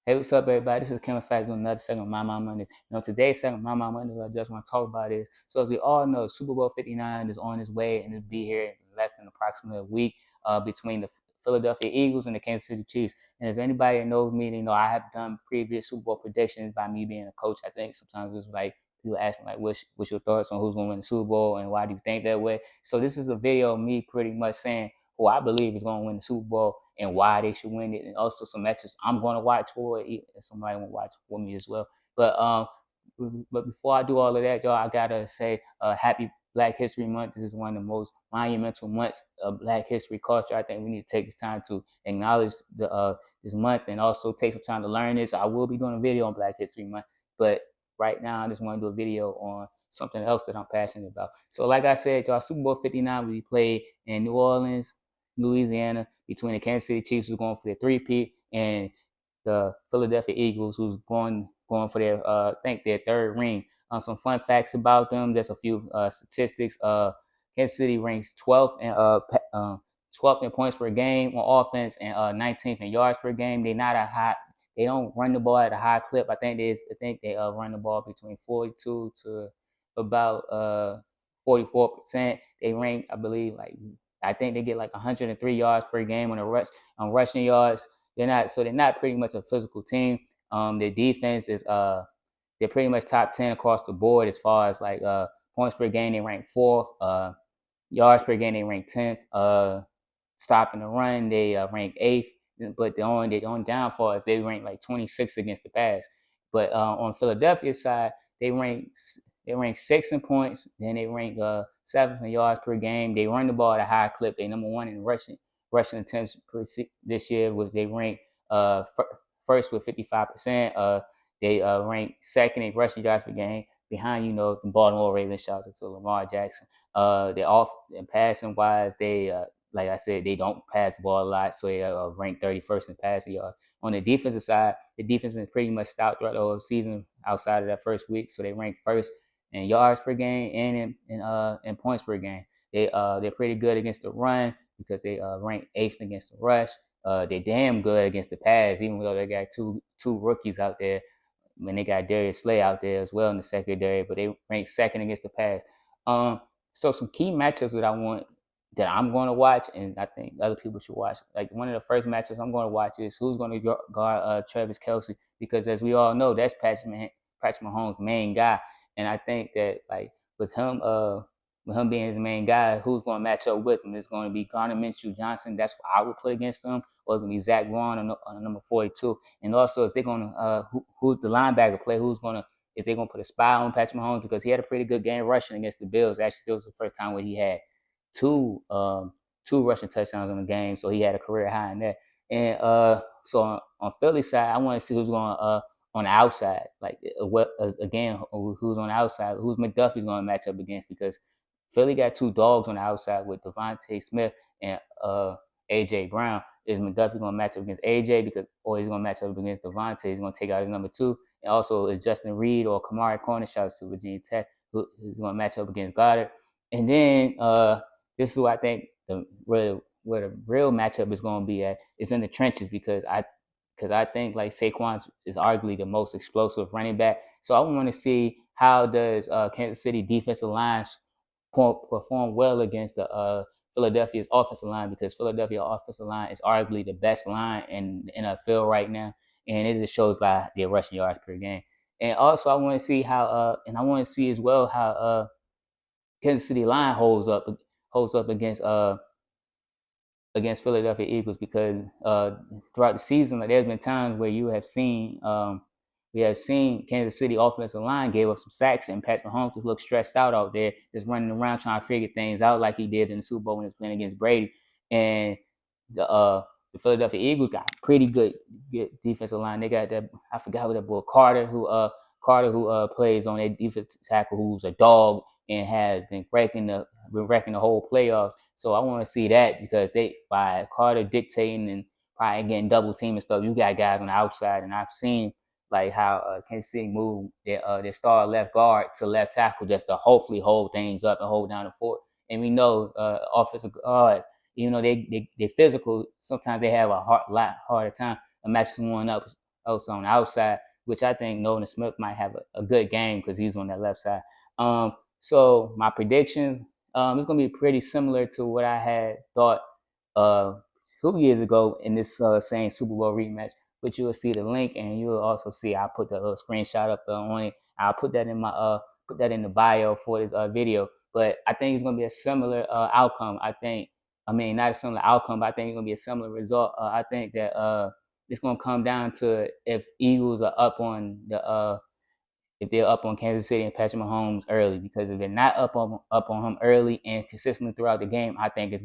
Hey, what's up, everybody? This is Kim Sykes doing another segment of My Monday. Today's segment, My Monday, what I just want to talk about is, so as we all know, Super Bowl 59 is on its way and it'll be here in less than approximately a week between the Philadelphia Eagles and the Kansas City Chiefs. And as anybody that knows me, they know I have done previous Super Bowl predictions by me being a coach. I think sometimes it's like people ask me, like, what's your thoughts on who's going to win the Super Bowl and why do you think that way? So this is a video of me pretty much saying who I believe is going to win the Super Bowl and why they should win it, and also some matches I'm going to watch for it, if somebody want to watch for me as well. But before I do all of that, y'all, I gotta say, happy Black History Month. This is one of the most monumental months of Black history culture. I think we need to take this time to acknowledge this month and also take some time to learn this. I will be doing a video on Black History Month, but right now I just want to do a video on something else that I'm passionate about. So, like I said, y'all, Super Bowl 59 will be played in New Orleans, Louisiana, between the Kansas City Chiefs, who's going for their three-peat, and the Philadelphia Eagles, who's going for their I think their third ring. Some fun facts about them. There's a few statistics. Kansas City ranks 12th in points per game on offense and 19th in yards per game. They not a high. They don't run the ball at a high clip. I think they run the ball between 42 to about 44%. They rank, I believe, I think they get like 103 yards per game on rushing yards. They're not pretty much a physical team. Their defense is they're pretty much top 10 across the board as far as like points per game. They rank fourth. Yards per game they rank 10th. Stopping the run they rank eighth. But the only downfall is they rank like 26th against the pass. But on Philadelphia's side, they rank sixth in points. Then they rank seventh in yards per game. They run the ball at a high clip. They number one in rushing attempts this year. Was they rank first with 55%. They rank second in rushing yards per game behind the Baltimore Ravens. Shout out to Lamar Jackson. They're off and passing wise. They like I said, they don't pass the ball a lot, so they rank 31st in passing yards. On the defensive side, the defense has been pretty much stout throughout the whole season outside of that first week, so they rank first in yards per game and in points per game. They're pretty good against the run because they rank eighth against the rush. They're damn good against the pass, even though they got two rookies out there. When they got Darius Slay out there as well in the secondary, but they rank second against the pass. So some key matchups that I'm going to watch, and I think other people should watch. Like one of the first matchups I'm going to watch is who's going to guard Travis Kelce, because as we all know, that's Patrick Mahomes' main guy, and I think that like with him being his main guy, who's going to match up with him? It's going to be Garner Minshew Johnson. That's what I would put against him. Or it's going to be Zach Vaughn on number 42. And also, is they going to who's the linebacker play? Is they going to put a spy on Patrick Mahomes, because he had a pretty good game rushing against the Bills. Actually, it was the first time where he had two rushing touchdowns in the game, so he had a career high in that. And so on Philly's side, I want to see who's going on the outside. Like again, who's on the outside? Who's McDuffie's going to match up against? Because Philly got two dogs on the outside with Devontae Smith and AJ Brown. Is McDuffie going to match up against AJ or he's going to match up against Devontae? He's going to take out his number two. And also, is Justin Reed or Kamari Corner, shouts to Virginia Tech, who's going to match up against Goddard? And then this is who I think where the real matchup is going to be at. It's in the trenches, because I think like Saquon is arguably the most explosive running back. So I want to see how does Kansas City defensive lines perform well against the Philadelphia's offensive line, because Philadelphia offensive line is arguably the best line in the NFL right now, and it just shows by their rushing yards per game. And also I want to see how and I want to see as well how Kansas City line holds up against Philadelphia Eagles, because throughout the season, like, there's been times where we have seen Kansas City offensive line gave up some sacks, and Patrick Mahomes just looked stressed out there, just running around trying to figure things out like he did in the Super Bowl when he was playing against Brady. And the Philadelphia Eagles got pretty good defensive line. They got that, I forgot what that boy Carter who plays on that defensive tackle, who's a dog and has been wrecking the whole playoffs. So I want to see that, because by Carter dictating and probably getting double team and stuff, you got guys on the outside, and I've seen like how Kansas City move their star left guard to left tackle just to hopefully hold things up and hold down the fort. And we know offensive guards, even though they're physical, sometimes they have a lot harder time matching one up else on the outside, which I think Nolan Smith might have a good game because he's on that left side. So my predictions, it's gonna be pretty similar to what I had thought uh 2 years ago in this same Super Bowl rematch. But you will see the link, and you will also see I put the screenshot up on it. I'll put that in my put that in the bio for this video. But I think it's gonna be a similar outcome. I mean, not a similar outcome, but I think it's gonna be a similar result. I think that it's gonna come down to if Eagles are up on the if they're up on Kansas City and Patrick Mahomes early, because if they're not up on him early and consistently throughout the game, I think it's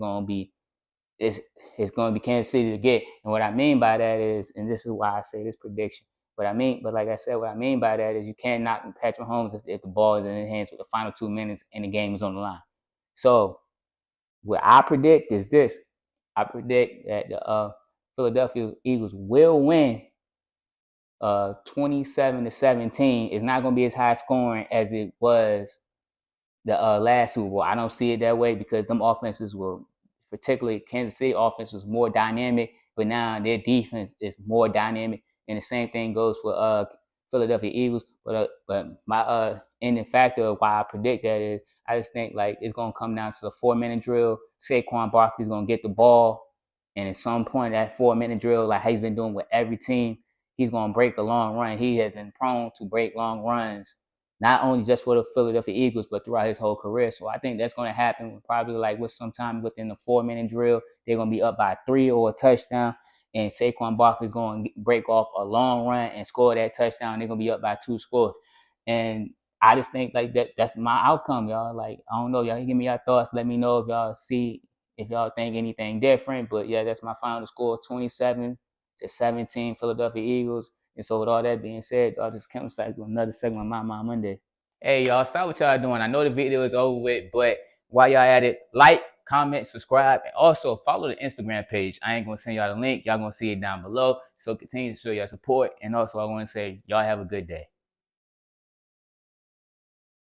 it's going to be Kansas City to get. And what I mean by that is, and this is why I say this prediction. But like I said, what I mean by that is you can't knock Patrick Mahomes if the ball is in his hands with the final 2 minutes and the game is on the line. So what I predict is this: I predict that the Philadelphia Eagles will win 27-17. It's not going to be as high scoring as it was the last Super Bowl. I don't see it that way because them offenses were, particularly Kansas City offense was more dynamic, but now their defense is more dynamic, and the same thing goes for Philadelphia Eagles. But my ending factor of why I predict that is I just think like it's gonna come down to the 4 minute drill. Saquon Barkley's gonna get the ball, and at some point that 4 minute drill, like he's been doing with every team, he's gonna break a long run. He has been prone to break long runs, not only just for the Philadelphia Eagles, but throughout his whole career. So I think that's going to happen probably like with sometime within the 4 minute drill. They're going to be up by 3 or a touchdown, and Saquon Barkley is going to break off a long run and score that touchdown. They're going to be up by 2 scores. And I just think like that's my outcome, y'all. Like, I don't know, y'all give me your thoughts. Let me know if y'all think anything different. But yeah, that's my final score, 27-17 Philadelphia Eagles. And so with all that being said, y'all just come inside to another segment of My Mind Monday. Hey, y'all, stop what y'all doing. I know the video is over with, but while y'all at it, like, comment, subscribe, and also follow the Instagram page. I ain't going to send y'all the link. Y'all going to see it down below. So continue to show your support. And also, I want to say, y'all have a good day.